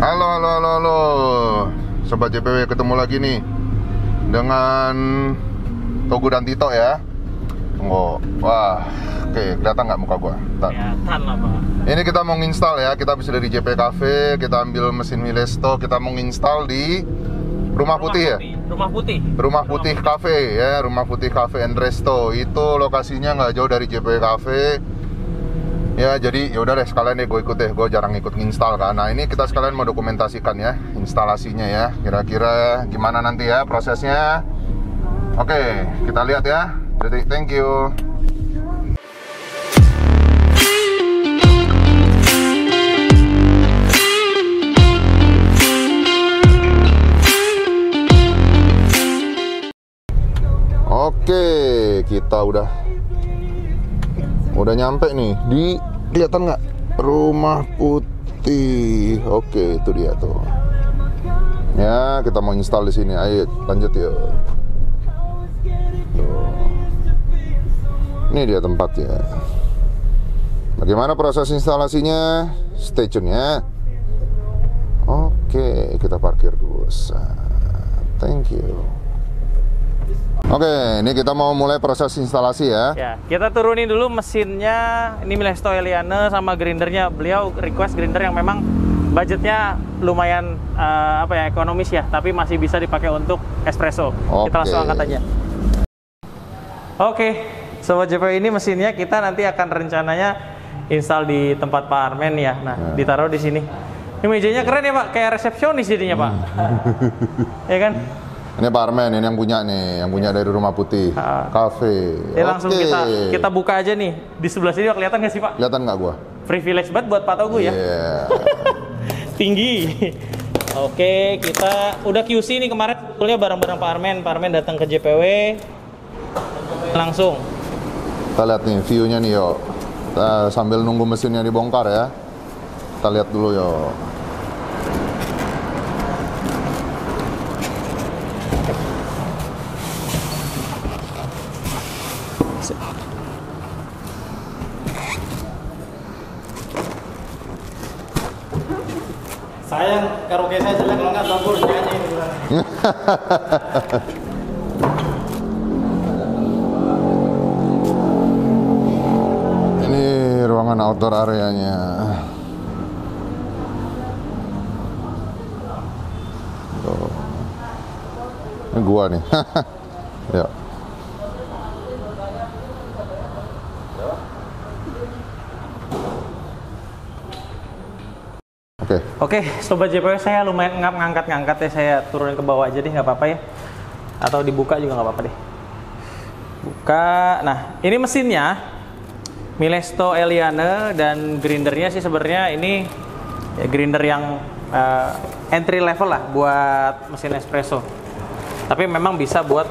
Halo, halo, halo, halo. Sobat JPW, ketemu lagi nih dengan Togu dan Tito ya. Tunggu. Wah, oke, kelihatan nggak muka gua? Kelihatan lah, Pak. Ini kita mau nginstal ya. Kita bisa dari JP Cafe, kita ambil mesin Milesto, kita mau nginstal di Rumah Putih ya? Rumah Putih Cafe ya, Rumah Putih Cafe and Resto. Itu lokasinya nggak jauh dari JP Cafe. Ya, jadi yaudah deh, sekalian deh gue ikut deh. Gue jarang ikut nginstal kan. Nah, ini kita sekalian mau dokumentasikan ya instalasinya ya. Kira-kira gimana nanti ya prosesnya. Oke, kita lihat ya. Jadi, thank you. Oke, kita udah nyampe nih di, kelihatan nggak, Rumah Putih. Oke, itu dia tuh. Ya, kita mau install di sini. Ayo, lanjut yuk. Tuh. Ini dia tempatnya. Bagaimana proses instalasinya? Stay tune ya. Oke, kita parkir dulu. Thank you. Oke, ini kita mau mulai proses instalasi ya. Ya, kita turunin dulu mesinnya. Ini Milesto Eliane sama grindernya. Beliau request grinder yang memang budgetnya lumayan ekonomis ya, tapi masih bisa dipakai untuk espresso. Kita langsung angkat aja. Oke, Sobat JPW, ini mesinnya kita nanti akan rencananya install di tempat Pak Armen ya. Nah, ditaruh di sini. Ini mejanya keren ya Pak, kayak resepsionis jadinya Pak. Ya kan? Ini Pak Armen, ini yang punya nih, yang punya dari Rumah Putih Cafe. Langsung kita buka aja nih. Di sebelah sini kelihatan nggak sih Pak? Kelihatan nggak gua? Privilege banget buat Pak Togu ya. Tinggi. Oke, kita udah QC nih kemarin. Sebetulnya barang-barang Pak Armen. Pak Armen datang ke JPW langsung. Kita lihat nih view-nya nih yo. Kita sambil nunggu mesinnya dibongkar ya. Kita lihat dulu yo. Sayang karaoke saya jelek, kalau nggak campur nyanyi ini. Ini ruangan outdoor areanya. Tuh. Ini gua nih. Ya. Oke, Sobat JPW, saya lumayan ngangkat-ngangkat ya. Saya turunin ke bawah aja deh, nggak apa-apa ya. Atau dibuka juga nggak apa-apa deh. Buka. Nah, ini mesinnya Milesto Eliane, dan grindernya sih sebenarnya ini ya, grinder yang entry level lah buat mesin espresso. Tapi memang bisa buat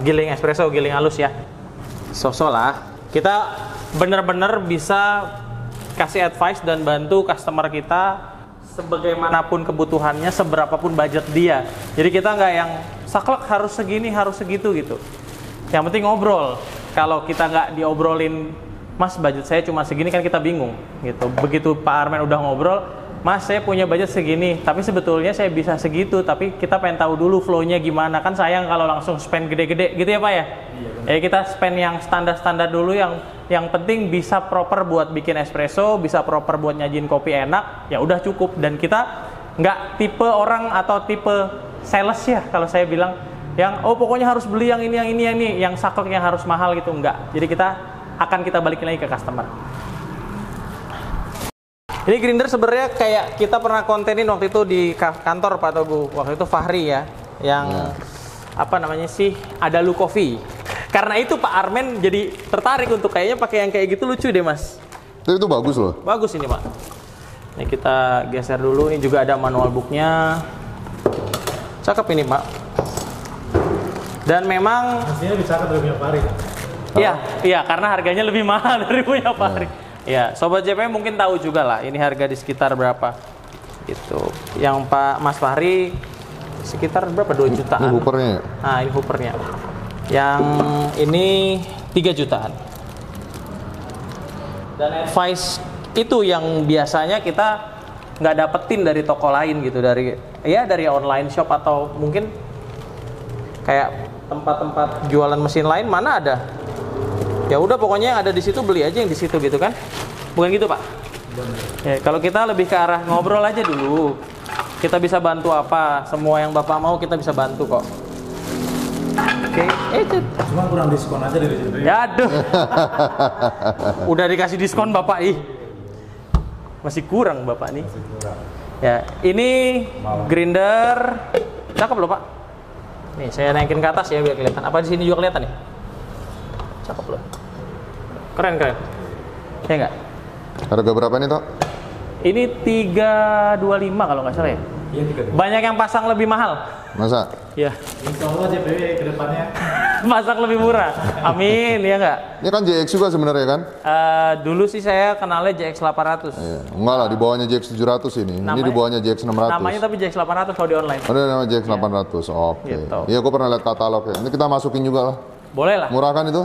giling espresso, giling halus ya. So-so lah. Kita bener-bener bisa kasih advice dan bantu customer kita sebagaimanapun kebutuhannya, seberapapun budget dia. Jadi kita nggak yang saklek harus segini, harus segitu gitu. Yang penting ngobrol. Kalau kita nggak diobrolin, Mas budget saya cuma segini, kan kita bingung gitu. Begitu Pak Armen udah ngobrol, Mas saya punya budget segini, tapi sebetulnya saya bisa segitu, tapi kita pengen tahu dulu flow-nya gimana. Kan sayang kalau langsung spend gede-gede gitu ya Pak ya. Iya, kita spend yang standar-standar dulu, yang penting bisa proper buat bikin espresso, bisa proper buat nyajin kopi enak, ya udah cukup. Dan kita nggak tipe orang atau tipe sales ya, kalau saya bilang yang pokoknya harus beli yang ini, yang saklek yang harus mahal gitu, enggak. Jadi kita balikin lagi ke customer. Ini grinder sebenarnya kayak kita pernah kontenin waktu itu di kantor Pak Togu. Waktu itu Fahri ya, yang ada Lu Coffee. Karena itu Pak Armen jadi tertarik untuk kayaknya pakai yang kayak gitu, lucu deh Mas. Itu bagus loh. Bagus ini Pak. Ini kita geser dulu. Ini juga ada manual booknya. Cakep ini Pak. Dan memang pastinya bisa dari punya Fahri. Iya, karena harganya lebih mahal dari punya Fahri. Ya, Sobat JPW mungkin tahu juga lah, ini harga di sekitar berapa. Gitu. Yang Mas Fahri sekitar berapa? 2 jutaan. Ini hoopernya ya? Nah, ini hoopernya. Yang ini 3 jutaan. Dan advice itu yang biasanya kita nggak dapetin dari toko lain gitu, dari online shop atau mungkin kayak tempat-tempat jualan mesin lain mana ada. Ya udah pokoknya yang ada di situ beli aja yang di situ gitu kan. Bukan gitu, Pak? Ya, kalau kita lebih ke arah ngobrol aja dulu. Kita bisa bantu apa? Semua yang Bapak mau kita bisa bantu kok. Oke, cuma kurang diskon aja dari situ. Ya aduh. Udah dikasih diskon Bapak masih kurang Bapak nih. Masih kurang. Ya, ini grinder. Cakep loh, Pak. Nih, saya naikin ke atas ya biar kelihatan. Apa di sini juga kelihatan nih? Cakep loh. Keren. Ya enggak? Harga berapa nih, Tok? Ini 325 kalau nggak salah ya. Iya, 325. Banyak yang pasang lebih mahal. Masa? Ya. Insya Allah JPW ke depannya Pasang lebih murah. Amin, ya nggak? Ini kan JX juga sebenarnya kan? Dulu sih saya kenalnya JX 800. Iya. Enggak lah, di bawahnya JX 700 ini. Ini di bawahnya JX 600. Namanya tapi JX 800 kalau di online. Ada nama JX 800. Oke. Gitu. Iya, aku pernah lihat katalog ya. Ini kita masukin juga lah. Boleh lah. Murah kan itu?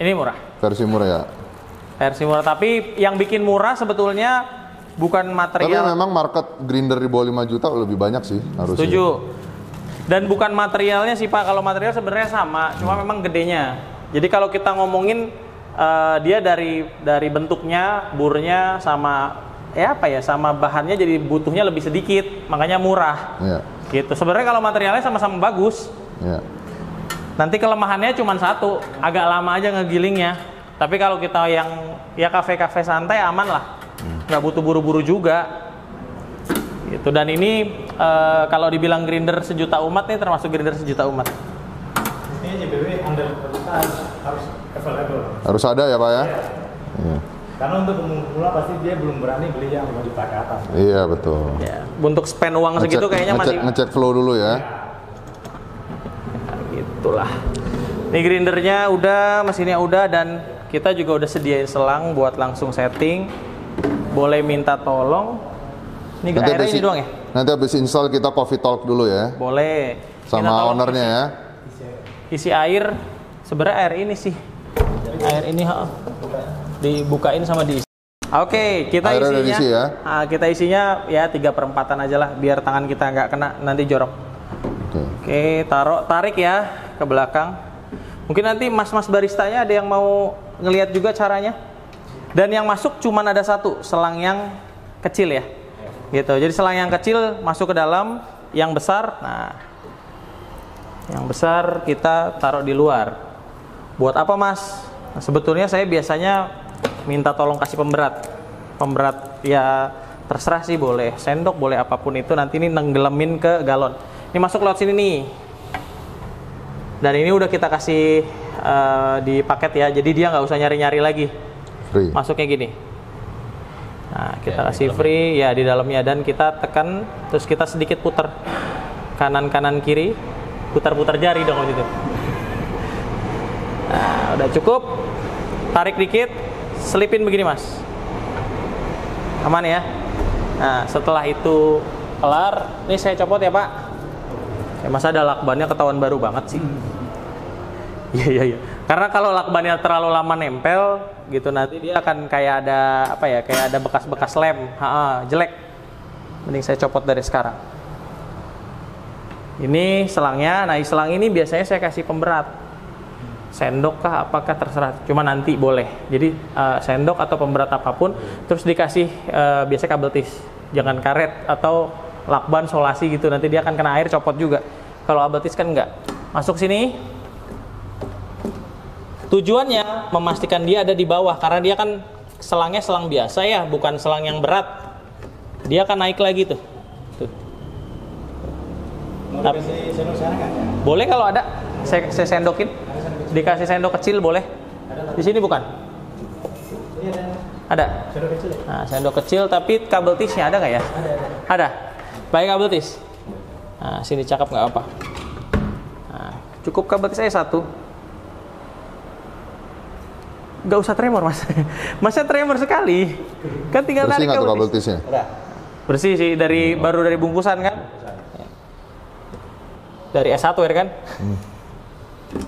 Ini murah. Versi murah ya. Versi murah, tapi yang bikin murah sebetulnya bukan Tapi material. memang market grinder di bawah 5 juta lebih banyak sih harusnya. Setuju. Dan bukan materialnya sih Pak, kalau material sebenarnya sama, cuma memang gedenya. Jadi kalau kita ngomongin dia dari bentuknya, burnya sama sama bahannya jadi butuhnya lebih sedikit, makanya murah. Iya. Gitu. Sebenarnya kalau materialnya sama-sama bagus. Iya. Nanti kelemahannya cuma satu, agak lama aja ngegilingnya. Tapi kalau kita yang kafe-kafe santai aman lah. Nggak butuh buru-buru juga. Gitu. Dan ini kalau dibilang grinder sejuta umat nih termasuk grinder sejuta umat. ini JPW under kita harus available. Harus ada ya, Pak ya? Iya. Karena untuk pemula pasti dia belum berani beli yang 5 juta ke atas. Iya, betul. Ya, untuk spend uang segitu kayaknya masih ngecek flow dulu ya. Gitulah. Ini grindernya udah, mesinnya udah, dan kita juga udah sediain selang buat langsung setting. Boleh minta tolong. Ini airnya ini doang ya? Nanti habis install kita coffee talk dulu ya. Boleh. Sama ownernya ya. Isi air, sebenarnya air ini sih. Air ini dibukain sama diisi. Oke, kita Airnya udah isinya. diisi ya? Kita isinya ya 3/4 aja lah, biar tangan kita nggak kena nanti jorok. Oke, tarik ya ke belakang. Mungkin nanti mas-mas baristanya ada yang mau ngelihat juga caranya. Dan yang masuk cuman ada satu, selang yang kecil ya. Gitu. Jadi selang yang kecil masuk ke dalam, yang besar, nah yang besar kita taruh di luar. Buat apa, Mas? Nah, sebetulnya saya biasanya minta tolong kasih pemberat. Pemberat ya terserah sih, boleh sendok, boleh apapun itu, nanti ini nenggelamin ke galon. Ini masuk lewat sini nih. Dan ini udah kita kasih di paket ya, jadi dia nggak usah nyari-nyari lagi. Free. Masuknya gini. Nah, kita kasih free ya di dalamnya, dan kita tekan, terus kita sedikit putar kanan kiri, putar jari dong gitu. Nah, udah cukup. Tarik dikit, selipin begini, Mas. Aman ya. Nah, setelah itu kelar, ini saya copot ya, Pak. Ya, masa ada lakbannya ketahuan baru banget sih. Iya. Karena kalau lakbannya terlalu lama nempel gitu, nanti dia akan kayak ada kayak ada bekas-bekas lem, jelek. Mending saya copot dari sekarang. Ini selangnya. Nah, selang ini biasanya saya kasih pemberat. Sendok kah apakah terserah, cuma nanti boleh. Jadi sendok atau pemberat apapun, terus dikasih biasanya kabel tis. Jangan karet atau lakban solasi gitu, nanti dia akan kena air, copot juga. Kalau kabel tis kan enggak. Masuk sini. Tujuannya memastikan dia ada di bawah, karena dia kan selangnya selang biasa ya, bukan selang yang berat. Dia akan naik lagi tuh. Mau dikasih sendok sana kan? Boleh kalau ada, saya sendokin. Dikasih sendok kecil boleh. Di sini bukan? Ada. Sendok kecil ya? Nah, sendok kecil tapi kabel tisnya ada nggak ya? Ada. Pakai kabel tis. Nah, sini cakep nggak apa. Nah, cukup kabel tis saya satu. Nggak usah tremor, Mas. Masnya tremor sekali. Kan tinggal Bersih tarik nggak tuh kabel tis. tisnya? Bersih sih, baru dari bungkusan kan? Dari S1 ya kan?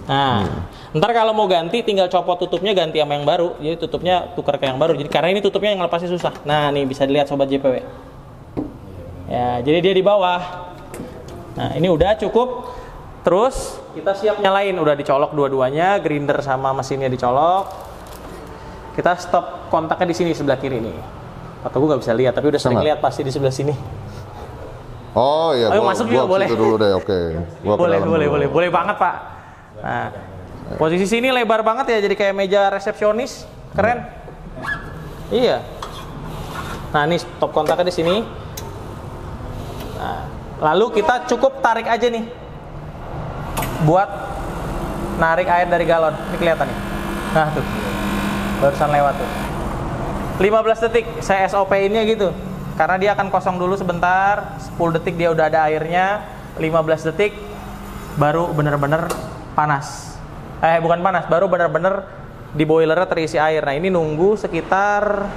Nah, ntar kalau mau ganti tinggal copot tutupnya, ganti sama yang baru. Jadi tutupnya tukar ke yang baru. Jadi karena ini tutupnya yang lepasnya susah. Nah, nih bisa dilihat sobat JPW. Ya, jadi dia di bawah. Nah, ini udah cukup. Terus kita siap nyalain, udah dicolok dua-duanya, grinder sama mesinnya dicolok. Kita stop kontaknya di sini sebelah kiri nih. Atau gue nggak bisa lihat, tapi udah sering lihat pasti di sebelah sini. Oh iya, ayo masuk juga boleh. Dulu deh, oke. Boleh banget Pak. Nah, posisi sini lebar banget ya, jadi kayak meja resepsionis, keren. Iya. Nah, ini stop kontaknya di sini. Nah, lalu kita cukup tarik aja nih, buat narik air dari galon. Ini kelihatan nih. Nah tuh, barusan lewat tuh. 15 detik saya SOP-innya gitu. Karena dia akan kosong dulu sebentar, 10 detik dia udah ada airnya, 15 detik baru bener-bener panas. Bukan panas, baru bener-bener di boilernya terisi air. Nah ini nunggu sekitar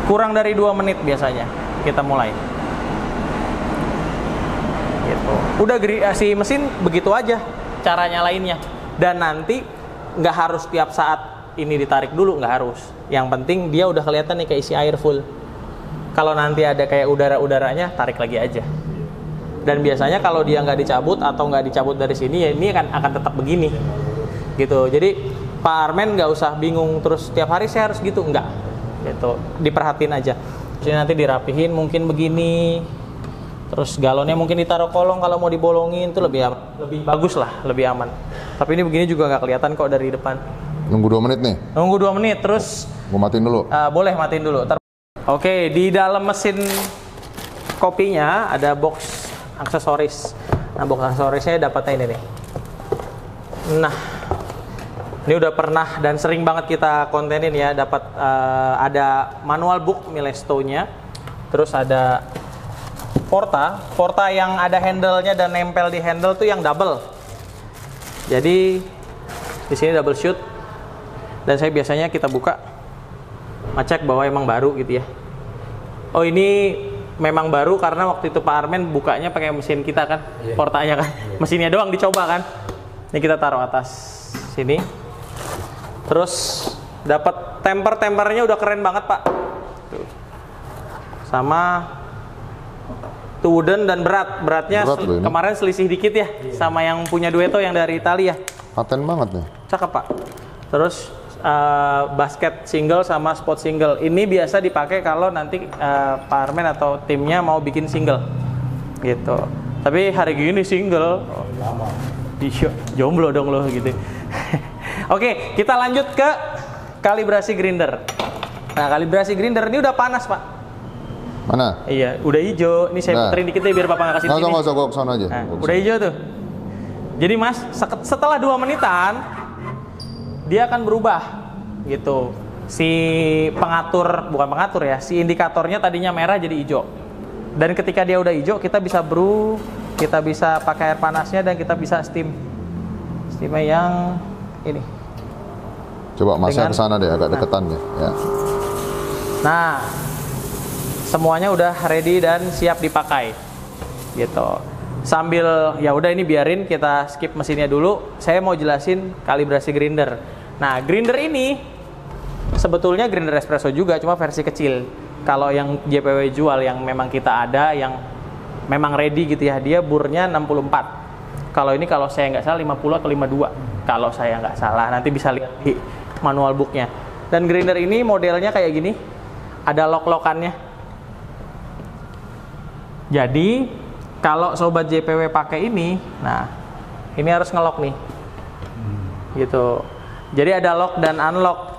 kurang dari 2 menit biasanya kita mulai. Gitu. Udah si mesin begitu aja cara nyalainnya. Dan nanti nggak harus tiap saat ini ditarik dulu, nggak harus. Yang penting dia udah kelihatan nih kayak isi air full. Kalau nanti ada kayak udara-udaranya, tarik lagi aja. Dan biasanya kalau dia nggak dicabut atau nggak dicabut dari sini, ya ini akan tetap begini. Gitu. Jadi Pak Armen nggak usah bingung terus tiap hari saya harus gitu, nggak. Gitu. Diperhatiin aja. Terus nanti dirapihin mungkin begini. Terus galonnya mungkin ditaruh kolong, kalau mau dibolongin itu lebih bagus lah, lebih aman. Tapi ini begini juga nggak kelihatan kok dari depan. Nunggu 2 menit nih? Nunggu 2 menit, terus mau matiin dulu? Boleh matiin dulu. Oke, di dalam mesin kopinya ada box aksesoris. Nah, box aksesorisnya dapatnya ini nih. Nah, ini udah pernah dan sering banget kita kontenin ya. Dapat ada manual book Milesto-nya. Terus ada Porta yang ada handle-nya dan nempel di handle tuh yang double. Jadi di sini double shoot. Dan saya biasanya kita buka, ngecek bahwa emang baru gitu ya. Oh ini memang baru karena waktu itu Pak Armen bukanya pakai mesin kita kan, portanya kan, mesinnya doang dicoba kan. Ini kita taruh atas sini. Terus dapat tempernya udah keren banget Pak. Tuh. Sama wooden dan beratnya kemarin selisih dikit ya, sama yang punya Duetto yang dari Italia. Paten banget nih. Cakep Pak. Terus basket single sama spot single. Ini biasa dipakai kalau nanti Pak Armen atau timnya mau bikin single, gitu. Tapi hari gini single, lama. Jomblo dong lo gitu. Oke, kita lanjut ke kalibrasi grinder. Nah, kalibrasi grinder ini udah panas Pak. Mana? Iya, udah hijau. Ini saya puterin dikit deh biar Bapak nggak kasih sini. Nggak usah, gue kesana aja. Nah, udah hijau tuh. Jadi Mas, setelah 2 menitan dia akan berubah gitu. Si bukan pengatur ya, si indikatornya tadinya merah jadi hijau. Dan ketika dia udah hijau, kita bisa brew, kita bisa pakai air panasnya dan kita bisa steam. Steamnya yang ini. Coba masnya ke sana deh, agak deketan deh, ya. Nah, semuanya udah ready dan siap dipakai. Gitu. Sambil ya udah ini biarin kita skip mesinnya dulu. Saya mau jelasin kalibrasi grinder. Nah, grinder ini sebetulnya grinder espresso juga, cuma versi kecil. Kalau yang JPW jual yang memang kita ada, yang memang ready gitu ya, dia burnya 64. Kalau ini kalau saya nggak salah 50 atau 52. Kalau saya nggak salah, nanti bisa lihat di manual booknya. Dan grinder ini modelnya kayak gini, ada lock-lockannya. Jadi kalau sobat JPW pakai ini, nah ini harus ngelock nih, gitu. Jadi ada lock dan unlock.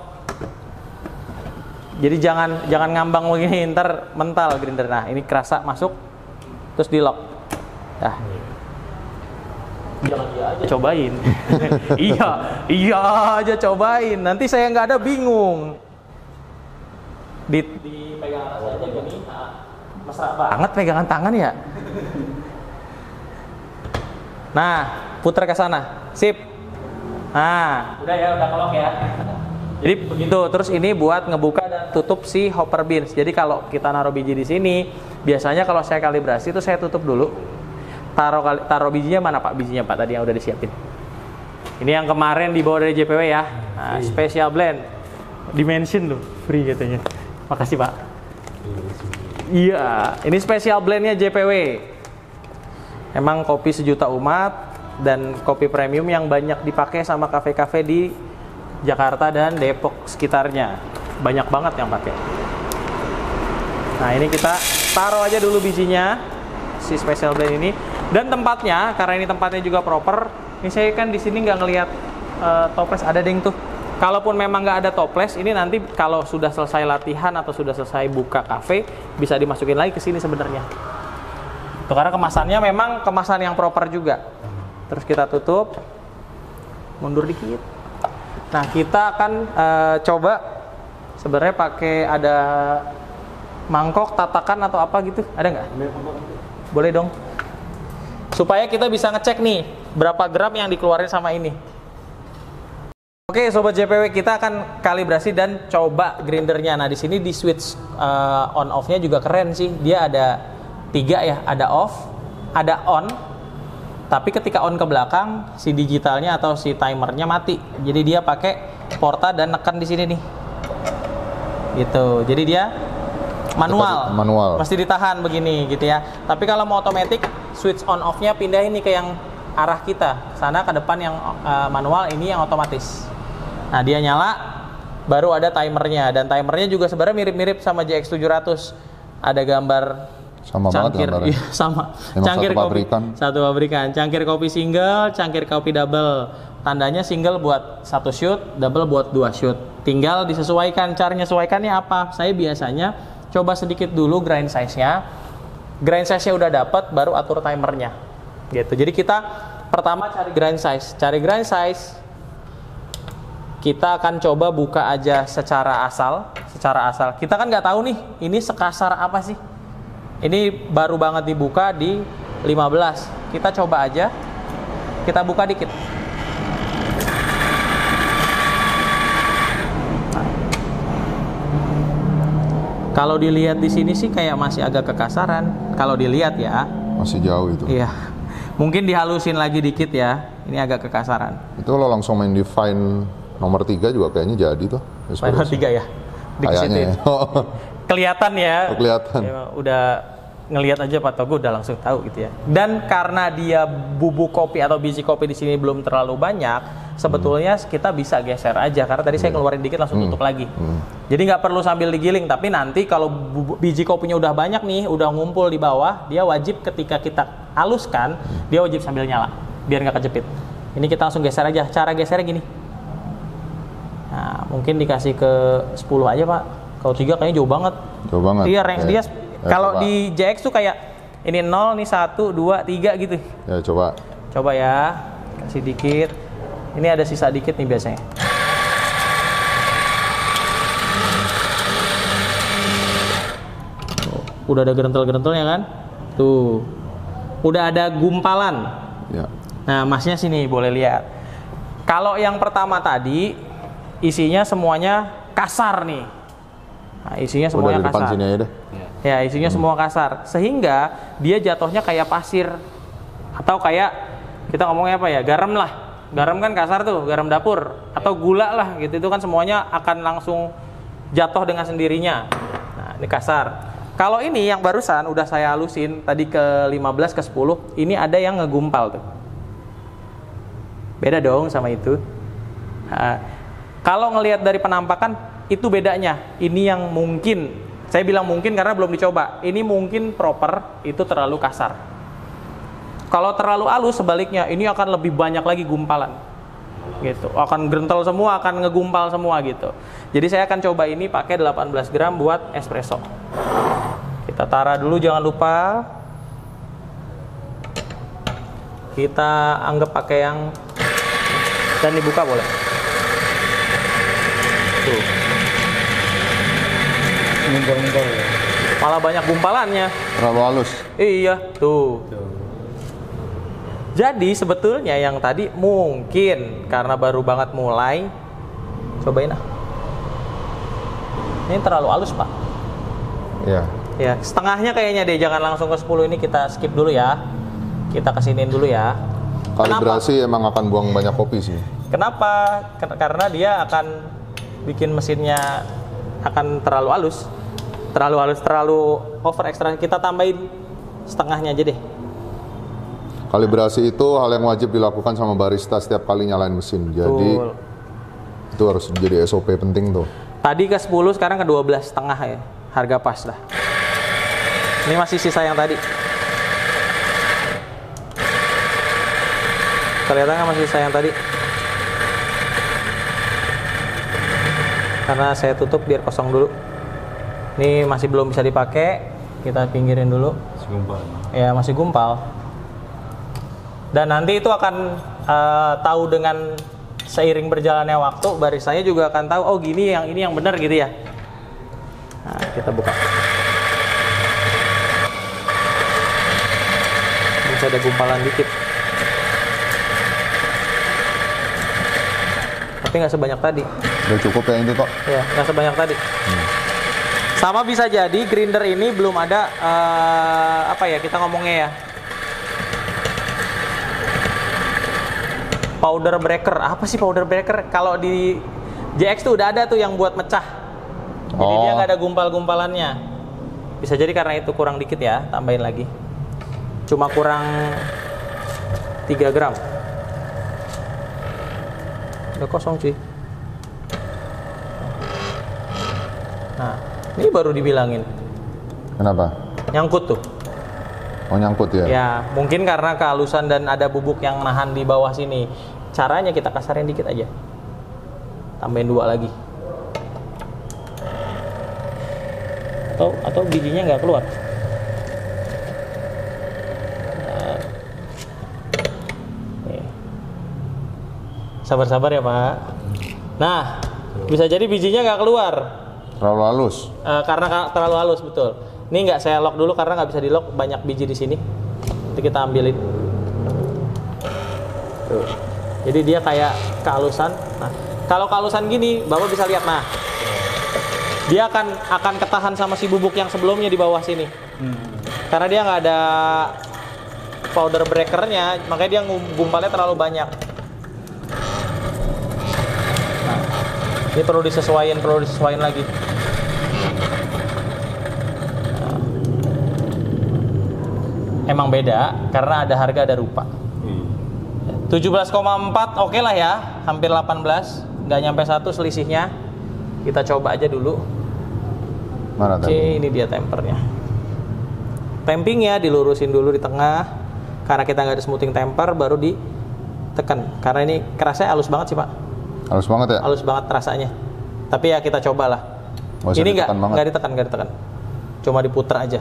Jadi jangan ngambang begini, ntar mental grinder. Nah ini kerasa masuk, terus di lock. Nah, jangan dia aja cobain. iya aja cobain. Nanti saya nggak ada bingung. Dipegang atas aja gini. Nah, mesra banget pegangan tangan ya. Nah, putar ke sana. Sip. Nah, udah ya, udah kelok ya. Jadi begitu. Terus ini buat ngebuka dan tutup si hopper beans. Jadi kalau kita naruh biji di sini, biasanya kalau saya kalibrasi itu saya tutup dulu. Taruh bijinya mana Pak? Bijinya Pak tadi yang udah disiapin. Ini yang kemarin dibawa dari JPW ya. Nah, special blend. Dimension tuh, free katanya. Makasih Pak. Iya, ini spesial blendnya JPW. Emang kopi sejuta umat dan kopi premium yang banyak dipakai sama kafe-kafe di Jakarta dan Depok sekitarnya. Banyak banget yang pakai. Nah, ini kita taruh aja dulu bijinya si special blend ini. Dan tempatnya, karena ini tempatnya juga proper. Ini saya kan di sini nggak ngelihat toples, ada deng tuh. Kalaupun memang nggak ada toples, ini nanti kalau sudah selesai latihan atau sudah selesai buka kafe, bisa dimasukin lagi ke sini sebenarnya. Tuh, karena kemasannya memang kemasan yang proper juga. Terus kita tutup, mundur dikit. Nah, kita akan coba sebenarnya pakai ada mangkok, tatakan atau apa gitu, ada nggak? Boleh dong. Supaya kita bisa ngecek nih berapa gram yang dikeluarin sama ini. Oke, sobat JPW, kita akan kalibrasi dan coba grindernya. Nah, di sini di switch on off-nya juga keren sih. Dia ada 3 ya, ada off, ada on. Tapi ketika on ke belakang, si digitalnya atau si timernya mati. Jadi dia pakai porta dan nekan di sini nih. Gitu. Jadi dia manual. Mesti ditahan begini gitu ya. Tapi kalau mau otomatis, switch on off-nya pindahin nih ke yang arah kita. Sana ke depan yang manual, ini yang otomatis. Nah, dia nyala, baru ada timernya. Dan timernya juga sebenarnya mirip-mirip sama JX700. Ada gambar sama cangkir, banget iya, sama. Emang Cangkir satu kopi, pabrikan. satu pabrikan. Cangkir kopi single, cangkir kopi double. Tandanya single buat 1 shoot, double buat 2 shoot. Tinggal disesuaikan. Cara menyesuaikannya apa? Saya biasanya coba sedikit dulu grind size-nya. Grind size-nya udah dapat, baru atur timernya. Gitu. Jadi kita pertama cari grind size. Cari grind size. Kita akan coba buka aja secara asal. Kita kan nggak tahu nih, ini sekasar apa sih? Ini baru banget dibuka di 15. Kita coba aja. Kita buka dikit. Nah. Kalau dilihat di sini sih kayak masih agak kekasaran. Kalau dilihat ya. Masih jauh itu. Iya. Mungkin dihalusin lagi dikit ya. Ini agak kekasaran. Itu lo langsung main di fine nomor 3 juga kayaknya jadi tuh. Nomor 3 ya? Kayaknya ya. Kelihatan ya. Oh, kelihatan. Ya, udah ngelihat aja Pak Togo udah langsung tahu gitu ya. Dan karena dia bubuk kopi atau biji kopi di sini belum terlalu banyak, sebetulnya kita bisa geser aja. Karena tadi saya keluarin dikit langsung tutup lagi. Jadi nggak perlu sambil digiling. Tapi nanti kalau biji kopinya udah banyak nih, udah ngumpul di bawah, dia wajib ketika kita haluskan, dia wajib sambil nyala. Biar nggak kejepit. Ini kita langsung geser aja. Cara gesernya gini. Nah, mungkin dikasih ke 10 aja Pak. Kalau 3 kayaknya jauh banget. Jauh banget. Iya, range dia kalau coba. di JX tuh kayak ini 0, nih 1, 2, 3 gitu. Ya, coba. Coba ya. Kasih dikit. Ini ada sisa dikit nih biasanya. Udah ada gerentel-gerentelnya kan? Tuh. Udah ada gumpalan. Ya. Nah, masnya sini boleh lihat. Kalau yang pertama tadi isinya semuanya kasar nih. Nah, isinya semuanya udah di depan kasar. sini aja deh. Ya, isinya semua kasar. Sehingga dia jatuhnya kayak pasir. Atau kayak kita ngomongnya apa ya? Garam lah. Garam kan kasar tuh, garam dapur. Atau gula lah gitu. Itu kan semuanya akan langsung jatuh dengan sendirinya. Nah, ini kasar. Kalau ini yang barusan udah saya halusin tadi ke 15 ke 10, ini ada yang ngegumpal tuh. Beda dong sama itu. Nah, kalau ngelihat dari penampakan itu bedanya. Ini yang mungkin, saya bilang mungkin karena belum dicoba. Ini mungkin proper, itu terlalu kasar. Kalau terlalu halus sebaliknya, ini akan lebih banyak lagi gumpalan. Gitu. Akan grentel semua, akan ngegumpal semua gitu. Jadi saya akan coba ini pakai 18 gram buat espresso. Kita taruh dulu, jangan lupa. Kita anggap pakai yang dan dibuka boleh. Tuh. Ngumpul-ngumpul ya. Malah banyak gumpalannya. Terlalu halus. Iya, tuh. Jadi sebetulnya yang tadi mungkin karena baru banget mulai. Cobain ah. Ini terlalu halus, Pak. Iya. Ya, setengahnya kayaknya deh, jangan langsung ke 10, ini kita skip dulu ya. Kita kesiniin dulu ya. Kalibrasi emang akan buang banyak kopi sih. Kenapa? Karena dia akan bikin mesinnya akan terlalu halus. terlalu halus, terlalu over ekstra. Kita tambahin setengahnya aja deh. Kalibrasi itu hal yang wajib dilakukan sama barista setiap kali nyalain mesin. Jadi itu harus jadi SOP penting tuh. Tadi ke 10, sekarang ke 12 setengah ya. Harga pas lah. Ini masih sisa yang tadi. Kelihatan nggak masih sisa yang tadi? Karena saya tutup biar kosong dulu. Ini masih belum bisa dipakai. Kita pinggirin dulu. Masih gumpal. Ya, masih gumpal. Dan nanti itu akan tahu dengan seiring berjalannya waktu, barisanya juga akan tahu, oh gini, yang ini yang benar gitu ya. Nah, kita buka. Bisa ada gumpalan dikit. Tapi nggak sebanyak tadi. Udah cukup ya itu toh? Ya, nggak sebanyak tadi. Sama bisa jadi grinder ini belum ada apa ya kita ngomongnya ya, powder breaker. Apa sih powder breaker? Kalau di JX tuh udah ada tuh yang buat mecah. Jadi dia nggak ada gumpal-gumpalannya. Bisa jadi karena itu kurang dikit ya, tambahin lagi. Cuma kurang 3 gram. Udah kosong cuy. Nah, ini baru dibilangin. Kenapa? Nyangkut tuh. Oh nyangkut ya? Ya, mungkin karena kehalusan dan ada bubuk yang nahan di bawah sini. Caranya kita kasarin dikit aja. Tambahin 2 lagi. Atau bijinya nggak keluar. Sabar-sabar ya Pak. Nah, bisa jadi bijinya nggak keluar. Terlalu halus? Karena terlalu halus, betul. Ini nggak saya lock dulu karena nggak bisa di lock, banyak biji di sini. Nanti kita ambilin. Tuh. Jadi dia kayak kehalusan. Nah, kalau kehalusan gini, Bapak bisa lihat. Nah, dia akan ketahan sama si bubuk yang sebelumnya di bawah sini. Karena dia nggak ada powder breakernya, makanya dia gumpalnya terlalu banyak. Nah, ini perlu disesuaikan lagi. Nah, emang beda karena ada harga ada rupa. 17,4 oke lah ya, hampir 18, nggak nyampe 1 selisihnya. Kita coba aja dulu. Mana Oke, ini dia tempernya. Tampingnya dilurusin dulu di tengah. Karena kita nggak ada smoothing temper, baru ditekan. Karena ini kerasnya halus banget sih Pak. Halus banget ya? Halus banget rasanya. Tapi ya kita cobalah. Ini nggak ditekan. Cuma diputar aja.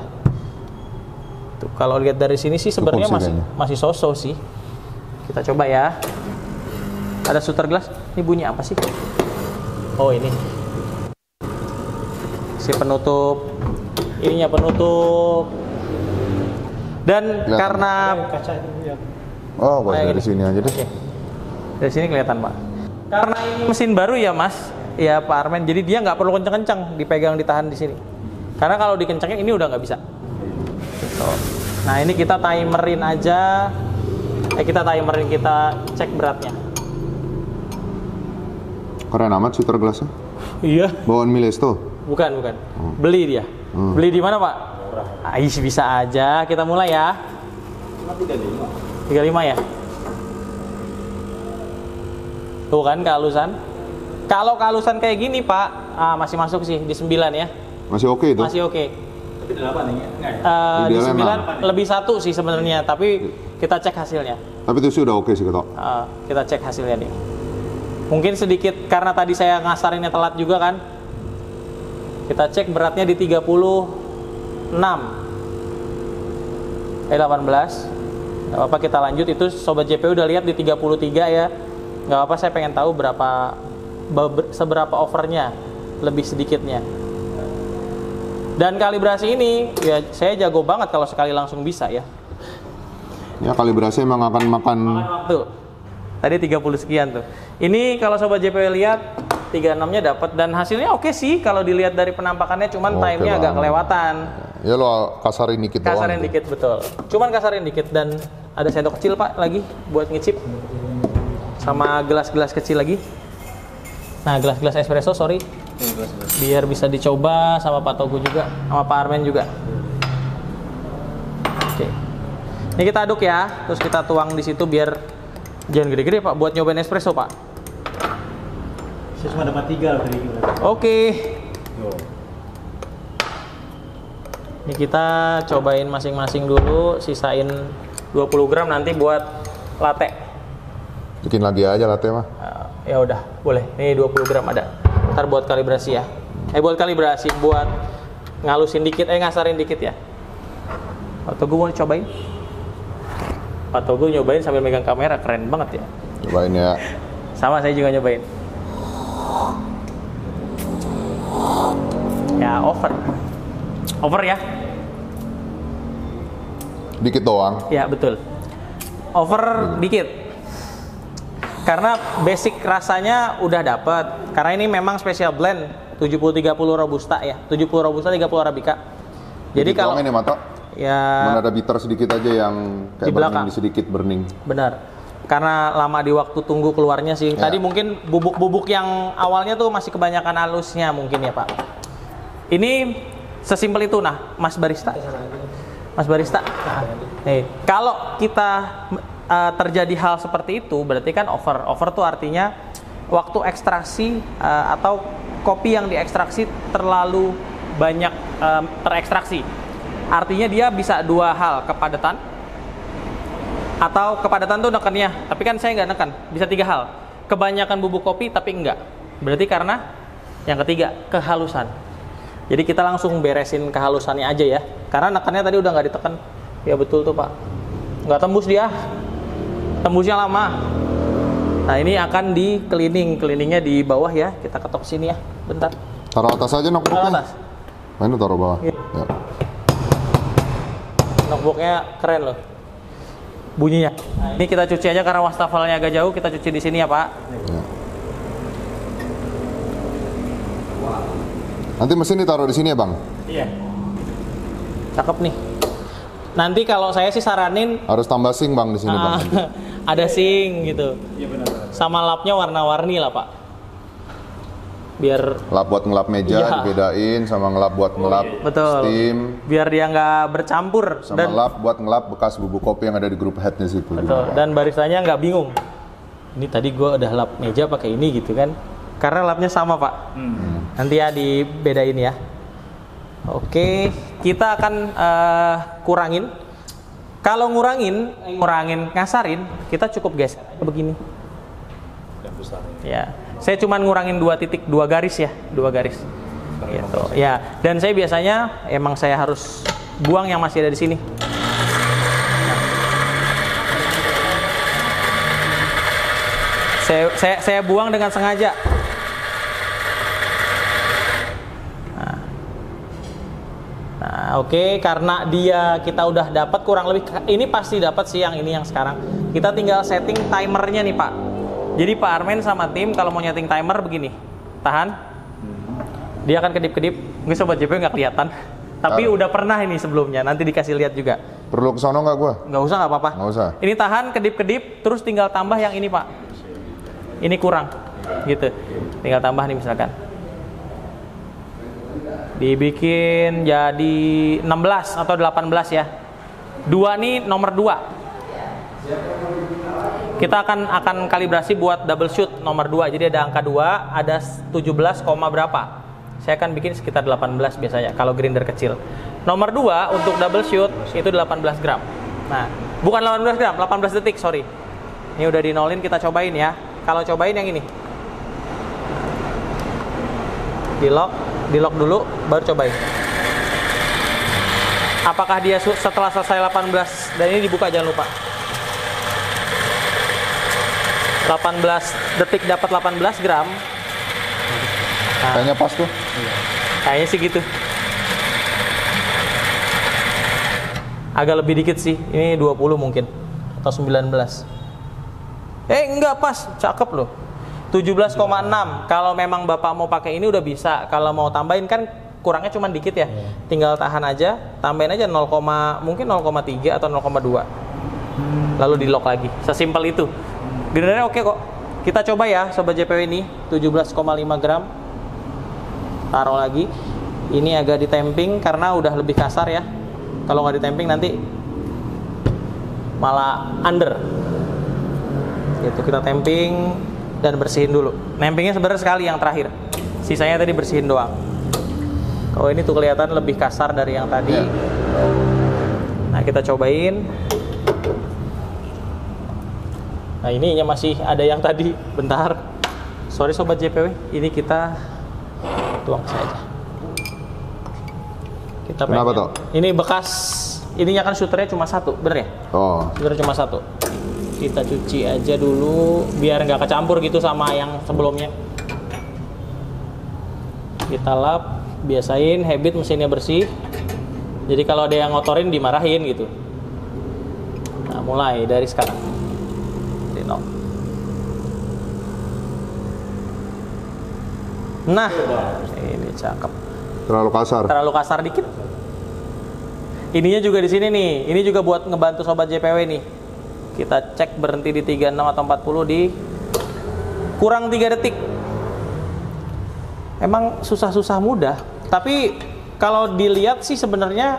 Tuh, kalau lihat dari sini sih sebenarnya masih so-so sih. Kita coba ya. Ada shooter glass. Ini bunyi apa sih? Oh ini. Si penutup. Ininya penutup. Dan kelihatan. Karena Kaca itu ya. Oh, buat dari sini aja deh. Oke. Dari sini kelihatan Pak. Karena ini mesin baru ya Mas, ya Pak Armen. Jadi dia nggak perlu kenceng-kenceng, dipegang ditahan di sini. Karena kalau dikencengin ini udah nggak bisa. Gitu. Nah ini kita timerin aja. Kita cek beratnya. Keren amat shooter glassnya. Iya. Bawaan Miles tuh? Bukan. Beli dia. Beli di mana Pak? Ais bisa aja. Kita mulai ya. Cuma 35. 35 ya. Tuh kan kehalusan. Kalau kehalusan kayak gini Pak, masih masuk sih di 9 ya. Masih oke itu? Masih oke. Tapi 8 ya? Enggak ya? Di 9 lebih 1 sih sebenarnya, tapi kita cek hasilnya. Tapi itu sih udah oke sih ketok. Kita cek hasilnya nih. Mungkin sedikit karena tadi saya ngasarinnya telat juga kan. Kita cek beratnya di 36. 18. Gak apa-apa kita lanjut. Itu Sobat JPU udah lihat di 33 ya. Gak apa-apa, saya pengen tahu seberapa overnya, lebih sedikitnya. Dan kalibrasi ini ya saya jago banget kalau sekali langsung bisa ya. Ya kalibrasi emang akan makan waktu. Tadi 30 sekian tuh. Ini kalau Sobat JPW lihat 36-nya dapat dan hasilnya oke sih kalau dilihat dari penampakannya, cuman time-nya agak kelewatan. Ya lo kasarin dikit doang. Kasarin dikit betul. Cuman kasarin dikit dan ada sendok kecil Pak lagi buat ngicip. Sama gelas-gelas kecil lagi. Nah, gelas-gelas espresso, sorry. Biar bisa dicoba sama Pak Togu juga, sama Pak Armen juga. Oke. Ini kita aduk ya, terus kita tuang di situ biar jangan gede-gede Pak, buat nyobain espresso Pak. Saya cuma dapat 3 tadi. Oke. Ini kita cobain masing-masing dulu, sisain 20 gram nanti buat latte. Bikin lagi aja latte mah. Ya udah, boleh. Nih 20 gram ada. Ntar buat kalibrasi ya. Buat kalibrasi, buat ngalusin dikit, ngasarin dikit ya. Pak Togu mau cobain? Pak Togu nyobain sambil megang kamera, keren banget ya. Cobain ya. Sama, saya juga nyobain. Ya, over ya. Dikit doang. Ya, betul. Over dikit. Karena basic rasanya udah dapet. Karena ini memang special blend 70-30 Robusta ya. 70 Robusta, 30 Arabica. Jadi kalau ini mata ya mana ada bitter sedikit aja yang kayak di belakang burning, sedikit burning. Benar. Karena lama di waktu tunggu keluarnya sih. Ya. Tadi mungkin bubuk-bubuk yang awalnya tuh masih kebanyakan halusnya mungkin ya, Pak. Ini sesimpel itu nah, Mas Barista. Mas Barista. Kalau kita terjadi hal seperti itu berarti kan over. Over tuh artinya waktu ekstraksi atau kopi yang diekstraksi terlalu banyak terekstraksi. Artinya dia bisa dua hal, kepadatan atau kepadatan tuh nekannya, tapi kan saya nggak nekan. Bisa 3 hal. Kebanyakan bubuk kopi tapi enggak. Berarti karena yang ketiga, kehalusan. Jadi kita langsung beresin kehalusannya aja ya. Karena nekannya tadi udah nggak ditekan. Ya betul tuh Pak. Nggak tembus dia. Tembusnya lama. Nah ini akan di cleaning. Cleaningnya di bawah ya. Kita ketok sini ya. Bentar. Taruh atas aja notebooknya. Taruh atas. Mana taruh bawah? Ya. Ya. Notebooknya keren loh. Bunyinya. Nah, ini kita cuci aja karena wastafelnya agak jauh. Kita cuci di sini ya Pak. Ya. Nanti mesin ditaruh di sini ya Bang? Iya. Cakep nih. Nanti kalau saya sih saranin harus tambah sink Bang di sini Bang. Ada sink gitu. Iya benar. Sama lapnya warna-warni lah Pak. Biar lap buat ngelap meja iya, dibedain sama ngelap buat ngelap betul. steam. Biar dia nggak bercampur. Sama dan lap buat ngelap bekas bubuk kopi yang ada di grup headnya situ. Betul. Dan baristanya nggak bingung. Ini tadi gue udah lap meja pakai ini gitu kan. Karena lapnya sama Pak. Nanti ya dibedain ya. Oke, kita akan kurangin. Kalau ngurangin ngasarin, kita cukup geser begini. Ya, saya cuman ngurangin 2 titik, 2 garis ya, 2 garis. Gitu. Ya, dan saya biasanya emang saya harus buang yang masih ada di sini. Saya buang dengan sengaja. Oke, karena kita udah dapat kurang lebih, ini pasti dapat sih yang ini yang sekarang. Kita tinggal setting timernya nih Pak. Jadi Pak Armen sama tim kalau mau nyeting timer begini, tahan. Dia akan kedip-kedip. Mungkin sobat JP nggak kelihatan, tapi udah pernah ini sebelumnya. Nanti dikasih lihat juga. Perlu kesono nggak gua? Nggak usah, nggak apa-apa. Nggak usah. Ini tahan, kedip-kedip, terus tinggal tambah yang ini Pak. Ini kurang, gitu. Tinggal tambah nih misalkan. Dibikin jadi 16 atau 18 ya. 2 nih nomor 2. Kita akan kalibrasi buat double shoot nomor 2. Jadi ada angka 2, ada 17, berapa. Saya akan bikin sekitar 18 biasanya kalau grinder kecil. Nomor 2 untuk double shoot itu 18 gram. Nah, bukan 18 gram, 18 detik, sorry. Ini udah dinolin, kita cobain ya. Kalau cobain yang ini. Di lock dulu, baru cobain. Apakah dia setelah selesai 18, dan ini dibuka jangan lupa. 18 detik dapat 18 gram. Nah, kayaknya pas tuh. Kayaknya sih gitu. Agak lebih dikit sih. Ini 20 mungkin atau 19. Enggak pas, cakep loh. 17,6. Kalau memang Bapak mau pakai ini udah bisa. Kalau mau tambahin kan kurangnya cuma dikit ya. Tinggal tahan aja, tambahin aja 0, mungkin 0,3 atau 0,2. Lalu di lock lagi. Sesimpel itu. Grindernya oke kok. Kita coba ya Sobat JPW ini 17,5 gram. taruh lagi. Ini agak ditemping karena udah lebih kasar ya. Kalau nggak ditemping nanti malah under. Gitu, kita temping dan bersihin dulu. Nempingnya sebenarnya sekali yang terakhir. Sisanya tadi bersihin doang. Kalau ini tuh kelihatan lebih kasar dari yang tadi. Nah, kita cobain. Nah, ininya masih ada yang tadi. Bentar. Sorry sobat JPW, ini kita tuang saja. Kita Kenapa tuh? Ini bekas, ininya kan shooternya cuma satu, bener ya? Oh. Shooternya cuma satu. Kita cuci aja dulu biar nggak kecampur gitu sama yang sebelumnya. Kita lap, biasain habit mesinnya bersih. Jadi kalau ada yang ngotorin dimarahin gitu. Nah, mulai dari sekarang. Rino. Nah, ini cakep. Terlalu kasar. Terlalu kasar dikit. Ininya juga di sini nih. Ini juga buat ngebantu sobat JPW nih. Kita cek berhenti di 36 atau 40 di kurang 3 detik. Emang susah-susah mudah. Tapi kalau dilihat sih sebenarnya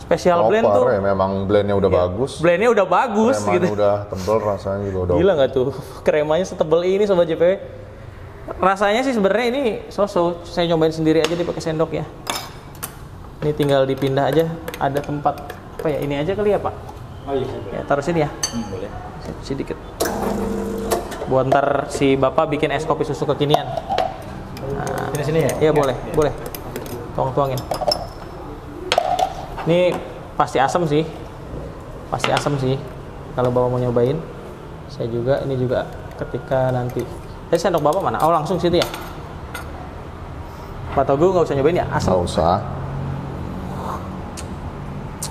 special blend tuh ya, memang blendnya udah bagus. Blendnya udah bagus Kremanya gitu. udah tebel, rasanya juga udah. Gila nggak tuh? Kremanya setebel ini sobat JPW. Rasanya sih sebenarnya ini so-so. Saya nyobain sendiri aja deh pakai sendok ya. Ini tinggal dipindah aja. Ada tempat apa ya? Ini aja kali ya Pak? Oh iya. Ya taruh sini ya. Boleh. Sedikit. Buat ntar si Bapak bikin es kopi susu kekinian. Nah, Sini ya? iya boleh, boleh. Tuang-tuangin. Ini pasti asam sih. Pasti asam sih. Kalau Bapak mau nyobain. Saya juga, ini juga ketika nanti. Sendok Bapak mana? Oh langsung situ ya? Pak Togu nggak usah nyobain ya? Asam. Nggak usah.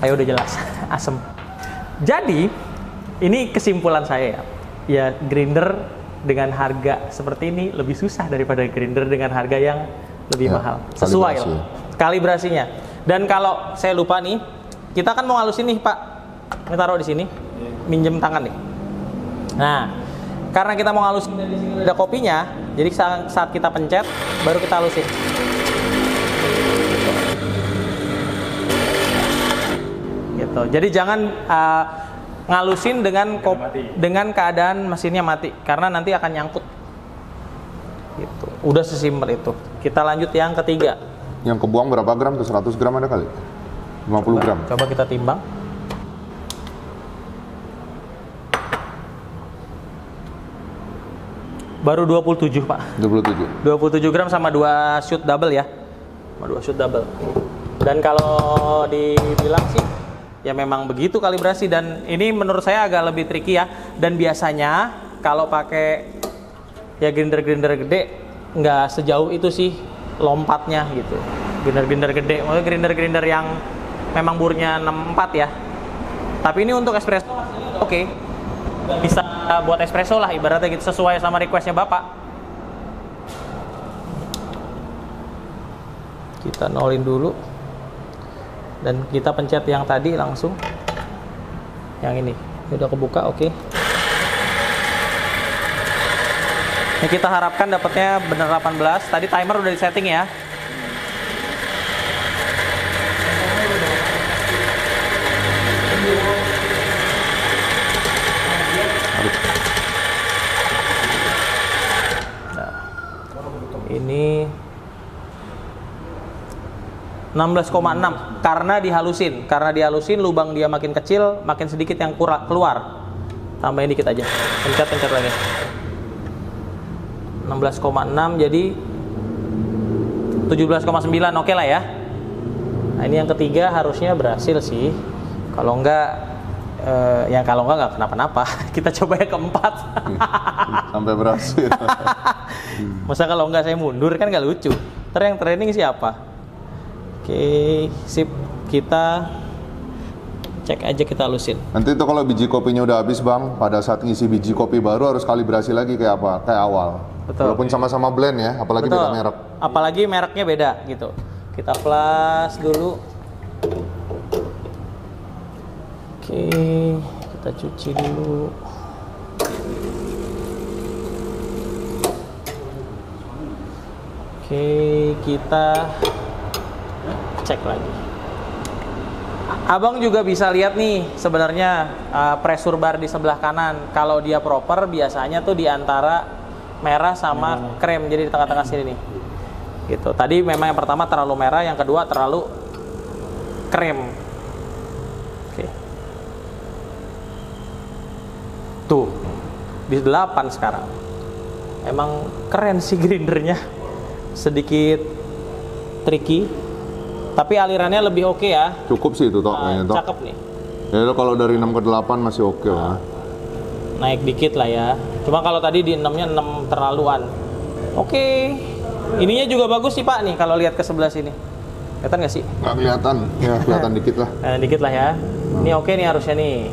Ayo udah jelas, asam. Jadi, ini kesimpulan saya ya. Ya grinder dengan harga seperti ini lebih susah daripada grinder dengan harga yang lebih Ya, mahal. Sesuai kalibrasi. lah kalibrasinya. Dan kalau saya lupa nih, kita kan mau halusin nih Pak. Ini taruh di sini, minjem tangan nih. Nah, karena kita mau halusin dari sini ada kopinya, jadi saat kita pencet baru kita halusin. Gitu. Jadi jangan ngalusin dengan keadaan mesinnya mati, karena nanti akan nyangkut. Gitu. Udah sesimpel itu. Kita lanjut yang ketiga. Yang kebuang berapa gram tuh? 100 gram ada kali? 50 gram? Coba kita timbang. Baru 27 Pak. 27. 27 gram sama 2 shoot double ya. Sama 2 shoot double. Dan kalau dibilang sih ya memang begitu kalibrasi, dan ini menurut saya agak lebih tricky ya. Dan biasanya kalau pakai ya grinder-grinder gede nggak sejauh itu sih lompatnya gitu. Grinder-grinder gede, maksudnya grinder-grinder yang memang burnya 64 ya. Tapi ini untuk espresso oke. Bisa buat espresso lah ibaratnya gitu, sesuai sama requestnya Bapak. Kita nolin dulu dan kita pencet yang tadi langsung. Yang ini udah kebuka, oke. Ini kita harapkan dapatnya bener 18. Tadi timer udah di setting ya. Ini 16,6 karena dihalusin lubang dia makin kecil, makin sedikit yang keluar. Tambahin dikit aja, pencet lagi. 16,6 jadi 17,9, oke lah ya. Nah ini yang ketiga harusnya berhasil sih. Kalau enggak kalau enggak kenapa-napa. Kita coba yang keempat. Sampai berhasil. Masa kalau enggak saya mundur kan nggak lucu. Ntar yang training siapa? Oke, sip. Kita cek aja, kita halusin. Nanti itu kalau biji kopinya udah habis Bang, pada saat ngisi biji kopi baru harus kalibrasi lagi kayak apa? Kayak awal. Betul. Walaupun sama-sama blend ya, apalagi Betul. beda merek. Apalagi mereknya beda gitu. Kita flash dulu. Oke, kita cuci dulu. Oke. Ini kita cek lagi. Abang juga bisa lihat nih sebenarnya pressure bar di sebelah kanan. Kalau dia proper biasanya tuh di antara merah sama krem, jadi di tengah-tengah sini nih. Gitu. Tadi memang yang pertama terlalu merah, yang kedua terlalu krem. Oke. Tuh. Di 8 sekarang. Emang keren sih grindernya. Sedikit tricky. Tapi alirannya lebih oke ya. Cukup sih itu toh kayaknya toh. Cakep nih. Ya kalau dari 6 ke 8 masih oke lah. Naik dikit lah ya. Cuma kalau tadi di 6-nya 6 terlaluan. Oke. Ininya juga bagus sih Pak nih kalau lihat ke sebelah sini. Kelihatan nggak sih? Nggak kelihatan. Ya kelihatan dikit lah. Dikit lah ya. Ini oke nih harusnya nih.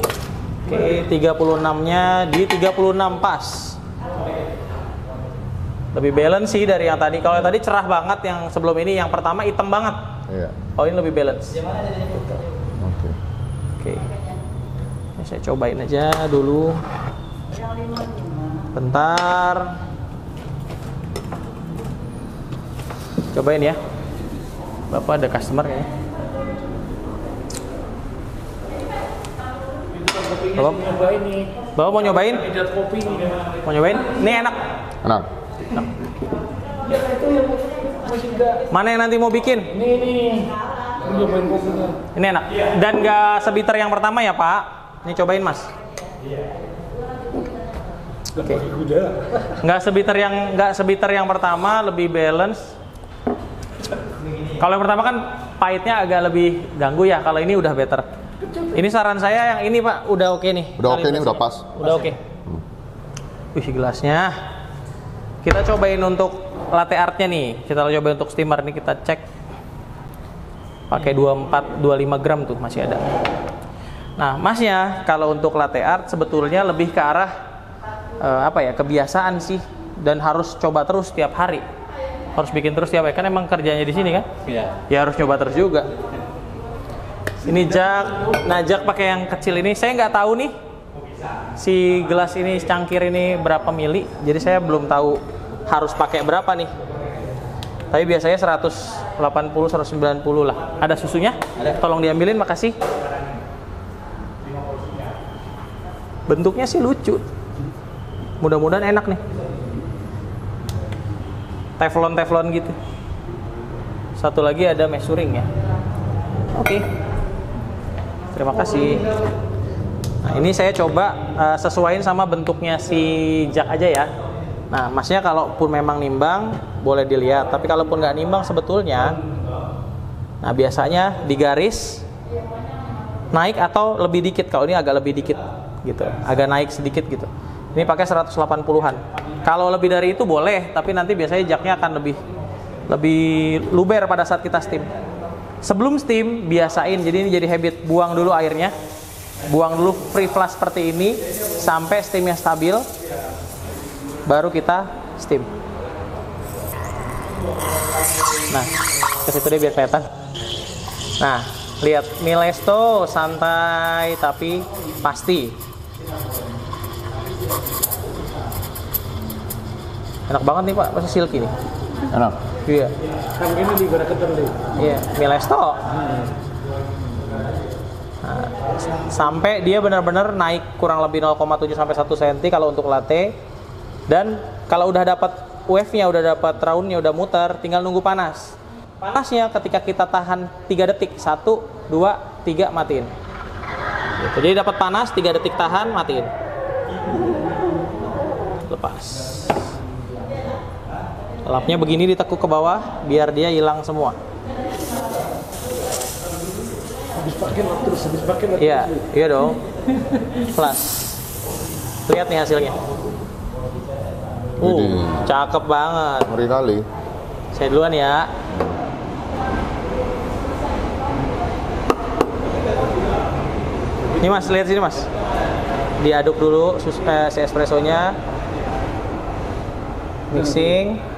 Oke, 36-nya di 36 pas. Lebih balance sih dari yang tadi. Kalau yang tadi cerah banget, yang sebelum ini yang pertama hitam banget. Iya. Oh ini lebih balance. Oke. Oke. Ini saya cobain aja dulu. Bentar. Cobain ya. Bapak ada customer kayaknya. Bapak mau nyobain? Mau nyobain? Ini enak. Enak. Mana yang nanti mau bikin? Ini. Ini enak. Dan nggak sebiter yang pertama ya Pak. Ini cobain Mas. Oke. Nggak sebiter yang pertama, lebih balance. Kalau yang pertama kan pahitnya agak lebih ganggu ya. Kalau ini udah better. Ini saran saya yang ini Pak, udah oke nih. Udah oke nih, udah pas. Udah oke. Wih gelasnya. Kita cobain untuk latte artnya nih. Kita cobain untuk steamer nih, kita cek. Pakai 25 gram tuh masih ada. Nah Masnya kalau untuk latte art sebetulnya lebih ke arah kebiasaan sih, dan harus coba terus tiap hari. Harus bikin terus tiap hari, kan emang kerjanya di sini kan? Iya. Ya harus coba terus juga. Ini jak pakai yang kecil ini. Saya nggak tahu nih si gelas ini, cangkir ini berapa mili. Jadi saya belum tahu harus pakai berapa nih. Tapi biasanya 180, 190 lah. Ada susunya? Ada. Tolong diambilin, makasih. Bentuknya sih lucu. Mudah-mudahan enak nih. Teflon gitu. Satu lagi ada measuring ya. Oke. Terima kasih. Nah, ini saya coba sesuaiin sama bentuknya si jak aja ya. Nah, Masnya kalaupun memang nimbang boleh dilihat. Tapi kalaupun nggak nimbang sebetulnya, nah biasanya di garis naik atau lebih dikit. Kalau ini agak lebih dikit gitu, agak naik sedikit gitu. Ini pakai 180-an. Kalau lebih dari itu boleh, tapi nanti biasanya jaknya akan lebih luber pada saat kita steam. Sebelum steam, biasain, jadi ini jadi habit, buang dulu airnya, buang dulu free flush seperti ini sampai steamnya stabil, baru kita steam. Nah, ke situ deh biar kelihatan. Nah, lihat Milesto santai tapi pasti. Enak banget nih Pak, pasti silky nih. Enak. Iya. Kan ini digunakan terus. Iya, Milesto. Nah, sampai dia benar-benar naik kurang lebih 0,7 sampai 1 cm kalau untuk latte. Dan kalau udah dapat wave-nya, udah dapat round-nya, udah muter, tinggal nunggu panas. Panasnya ketika kita tahan 3 detik. 1, 2, 3, matiin. Gitu. Jadi dapat panas, 3 detik tahan, matiin. Lepas. Lapnya begini ditekuk ke bawah biar dia hilang semua. Habis pakai terus. Iya, iya dong. Plus. Lihat nih hasilnya. Cakep banget. Ngeri kali. Saya duluan ya. Ini Mas, lihat sini Mas. Diaduk dulu si espressonya. Mixing.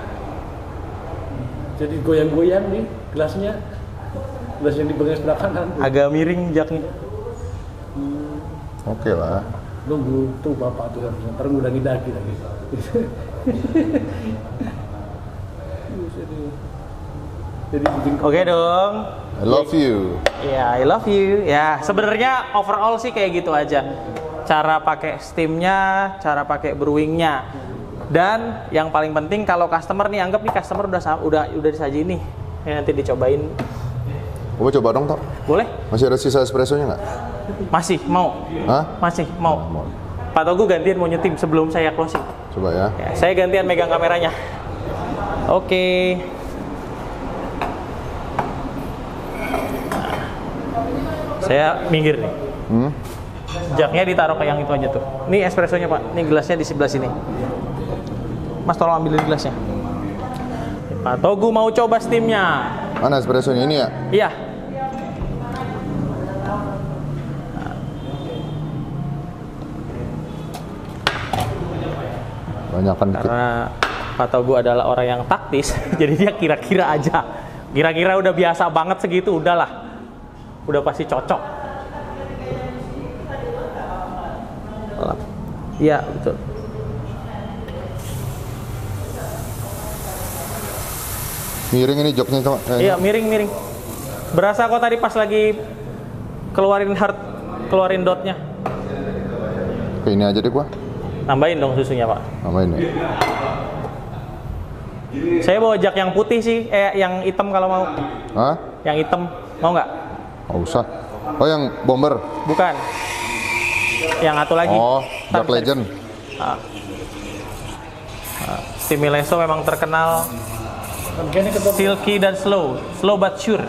Jadi goyang-goyang nih gelasnya. Gelas yang di bagian sebelah kanan. Agak miring jaknya. Oke lah. Nunggu tuh bapak tuh ntar ngulangi daki lagi. Oke dong. I love you. Ya, I love you. Ya, sebenarnya overall sih kayak gitu aja. Cara pakai steamnya, cara pakai brewingnya, dan yang paling penting kalau customer nih, anggap nih customer udah disajiin nih, ya, nanti dicobain. Coba coba dong, Tok. Boleh? Masih ada sisa espressonya nggak? Masih mau? Hah? Masih mau. Pak Togu gantian mau nyetim sebelum saya closing. Coba ya. Ya, saya gantian megang kameranya. Oke. Saya minggir nih. Jaknya ditaruh ke yang itu aja tuh. Ini espressonya Pak. Ini gelasnya di sebelah sini. Mas tolong ambilin gelasnya. Pak Togu mau coba steamnya. Mana espressonya ini ya? Iya. Banyakan dikit. Karena Pak Togu adalah orang yang taktis, jadi dia kira-kira aja. Kira-kira udah biasa banget segitu, udahlah. Udah pasti cocok. Iya, betul. Miring ini joknya Tok. Iya, miring-miring. Berasa kok tadi pas lagi keluarin dotnya. Oke, ini aja deh gua. Tambahin dong susunya, Pak. Tambahin ya. Saya bawa jak yang putih sih, yang hitam kalau mau. Hah? Yang hitam, mau nggak? Nggak usah. Oh, yang bomber. Bukan. Yang satu lagi. Oh, Jak Legend. Steam Milesto memang terkenal silky dan slow but sure.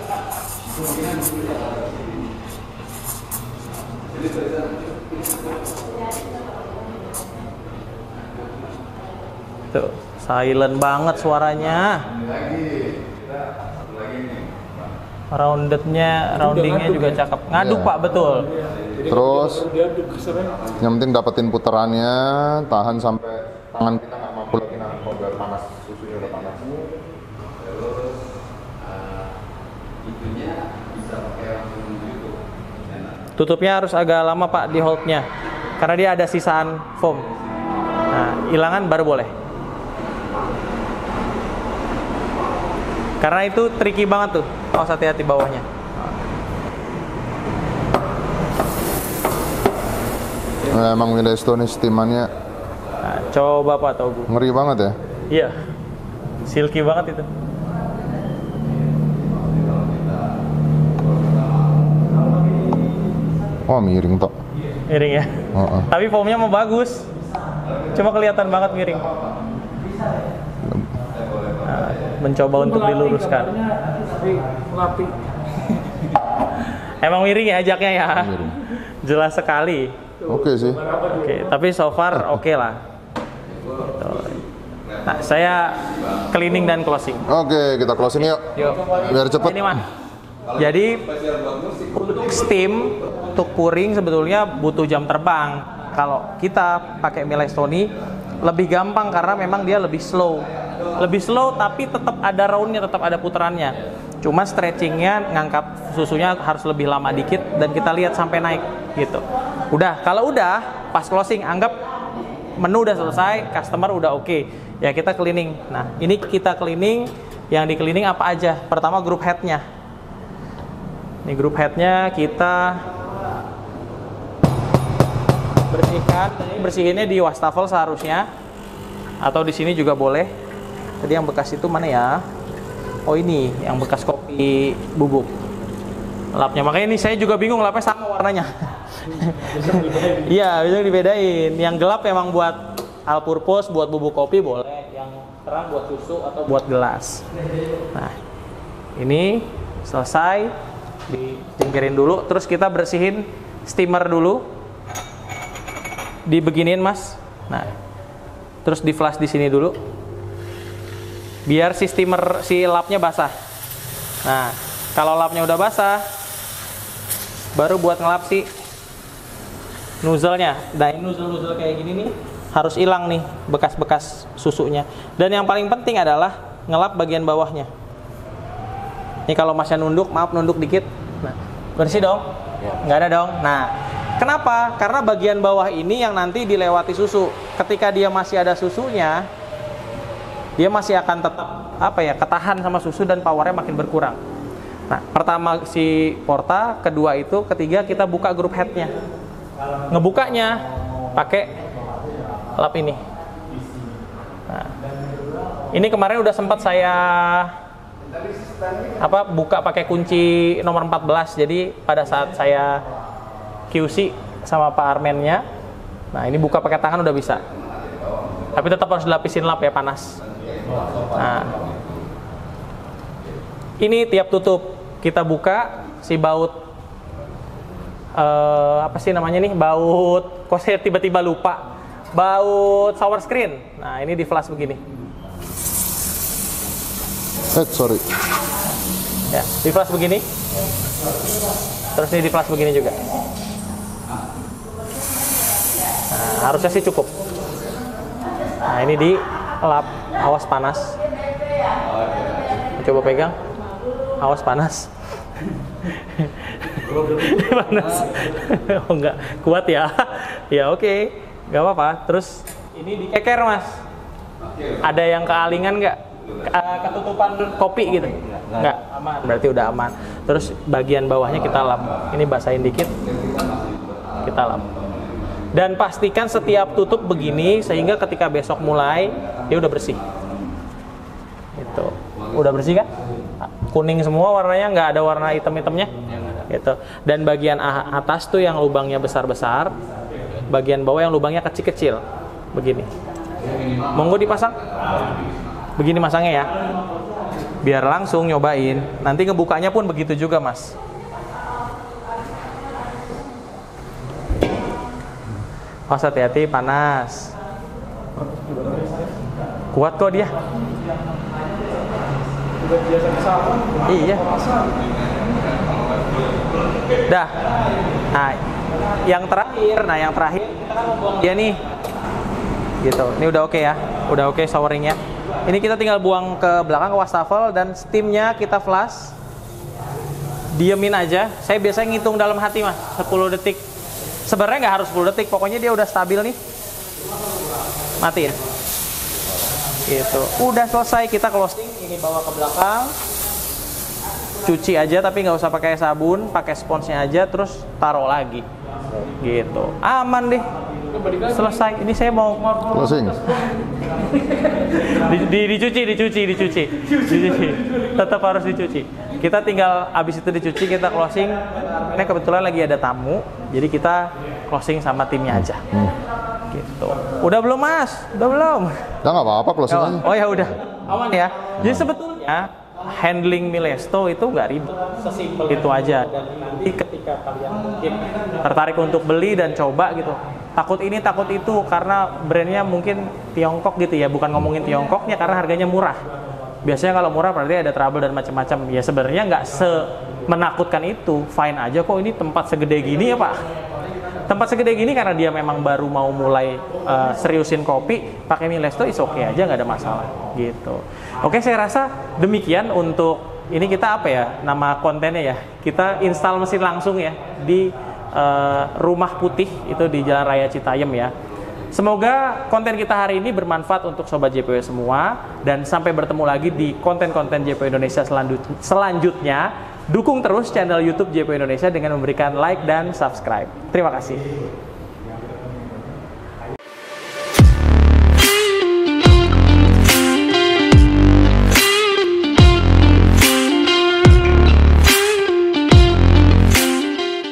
Tuh, silent banget suaranya. Roundingnya juga cakep. Ngaduk Iya. Pak, betul. Terus yang penting dapetin putarannya, tahan sampai tangan kita nggak mampu lagi nahan kalau udah panas, susunya udah panas. Tutupnya harus agak lama Pak di holdnya, karena dia ada sisaan foam. Nah, hilangan baru boleh. Karena itu tricky banget tuh. Awas hati-hati bawahnya. Nah, emang Milesto nih steamannya Nah, coba Pak Togu. ngeri banget ya. Iya. Silky banget itu. Wah, miring Tok. Miring ya. Oh, oh. Tapi foamnya mau bagus. Cuma kelihatan banget miring. Nah, mencoba untuk diluruskan. Emang miring ya jaknya ya. Miring. Jelas sekali. Oke sih. Oke, tapi so far oke lah. Gitu. Nah, saya cleaning dan closing. Oke, kita closing yuk. Yuk. Biar cepet. Ini Mas. Jadi untuk steam, untuk pouring sebetulnya butuh jam terbang. Kalau kita pakai Milestone lebih gampang karena memang dia lebih slow. Lebih slow tapi tetap ada roundnya, tetap ada putarannya. Cuma stretchingnya, ngangkat susunya harus lebih lama dikit dan kita lihat sampai naik gitu. Udah, kalau udah pas closing anggap menu udah selesai, customer udah oke. Ya kita cleaning. Nah, ini kita cleaning, yang di cleaning apa aja? Pertama group headnya. Ini group headnya kita bersihkan. Bersihinnya di wastafel seharusnya, atau di sini juga boleh. Tadi yang bekas itu mana ya? Oh ini, yang bekas kopi bubuk. Lapnya, makanya ini saya juga bingung lapnya sama warnanya. Iya, bisa dibedain. Yang gelap emang buat all purpose, buat bubuk kopi boleh. Yang terang buat susu atau buat gelas. Nah, ini selesai. Dijingkirin dulu, terus kita bersihin steamer dulu. Dibeginiin Mas. Nah, terus di flash di sini dulu. Biar si steamer, si lapnya basah. Nah, kalau lapnya udah basah, baru buat ngelap si nozzle-nya. Nah, ini nozzle kayak gini nih harus hilang nih bekas-bekas susunya. Dan yang paling penting adalah ngelap bagian bawahnya. Ini kalau Masnya nunduk, maaf nunduk dikit. Nah, bersih dong? Ya. Nggak ada dong? Nah, kenapa? Karena bagian bawah ini yang nanti dilewati susu. Ketika dia masih ada susunya, dia masih akan tetap ketahan sama susu dan powernya makin berkurang. Nah, pertama si Porta, kedua itu, ketiga kita buka grup headnya. Ngebukanya pakai lap ini. Nah, ini kemarin udah sempat saya buka pakai kunci nomor 14. Jadi pada saat saya QC sama Pak Armennya, nah ini buka pakai tangan udah bisa. Tapi tetap harus dilapisin lap ya, panas. Nah, ini tiap tutup kita buka si baut baut, kok saya tiba-tiba lupa, baut shower screen. Nah, ini di flash begini. Sorry. Ya, di flash begini. Terus ini di flash begini juga. Nah, harusnya sih cukup. Nah, ini di lap, awas panas. Coba pegang. Awas panas. Panas. Oh enggak, kuat ya. Ya oke. Enggak apa-apa. Terus ini dikeker, Mas. Ada yang kealingan enggak? Ketutupan kopi gitu? Enggak, aman. Berarti udah aman. Terus bagian bawahnya kita lap. Ini basahin dikit. Kita lap. Dan pastikan setiap tutup begini sehingga ketika besok mulai dia udah bersih. Itu. Udah bersih kan? Kuning semua warnanya, nggak ada warna hitam-hitamnya. Gitu. Dan bagian atas tuh yang lubangnya besar-besar, bagian bawah yang lubangnya kecil-kecil. Begini. Monggo dipasang. Begini masangnya ya. Biar langsung nyobain. Nanti ngebukanya pun begitu juga, Mas. Awas, hati-hati, panas. Kuat kok dia. Iya. Dah. Nah, yang terakhir dia nih. Gitu. Ini udah oke ya. Udah oke showeringnya. Ini kita tinggal buang ke belakang ke wastafel dan steamnya kita flash. Diemin aja. Saya biasanya ngitung dalam hati, Mas. 10 detik. Sebenarnya nggak harus 10 detik. Pokoknya dia udah stabil nih. Matiin. Gitu. Udah selesai, kita closing. Ini bawa ke belakang. Cuci aja tapi nggak usah pakai sabun, pakai sponsnya aja, terus taruh lagi. Gitu. Aman deh. Selesai. Ini saya mau Closing. dicuci. Tetap harus dicuci. Kita tinggal abis itu dicuci, kita closing. Ini kebetulan lagi ada tamu, jadi kita closing sama timnya aja. Gitu. Udah belum, Mas? Udah belum? Udah nggak apa-apa, closing aja. Oh ya udah. Aman ya. Jadi sebetulnya handling Milesto itu nggak ribet, sesimpel itu aja. Dan nanti ketika kalian mungkin tertarik untuk beli dan coba gitu, takut ini takut itu karena brandnya mungkin Tiongkok gitu ya, bukan ngomongin Tiongkoknya karena harganya murah. Biasanya kalau murah berarti ada trouble dan macam-macam. Ya sebenarnya nggak semenakutkan itu, fine aja kok. Ini tempat segede gini ya Pak. Tempat segede gini karena dia memang baru mau mulai seriusin kopi, pakai Milesto is oke aja, nggak ada masalah gitu. Oke, saya rasa demikian untuk ini. Kita apa ya nama kontennya ya, kita install mesin langsung ya di Rumah Putih itu di Jalan Raya Citayam ya. Semoga konten kita hari ini bermanfaat untuk Sobat JPW semua, dan sampai bertemu lagi di konten-konten JPW Indonesia selanjutnya. Dukung terus channel YouTube JPW Indonesia dengan memberikan like dan subscribe. Terima kasih.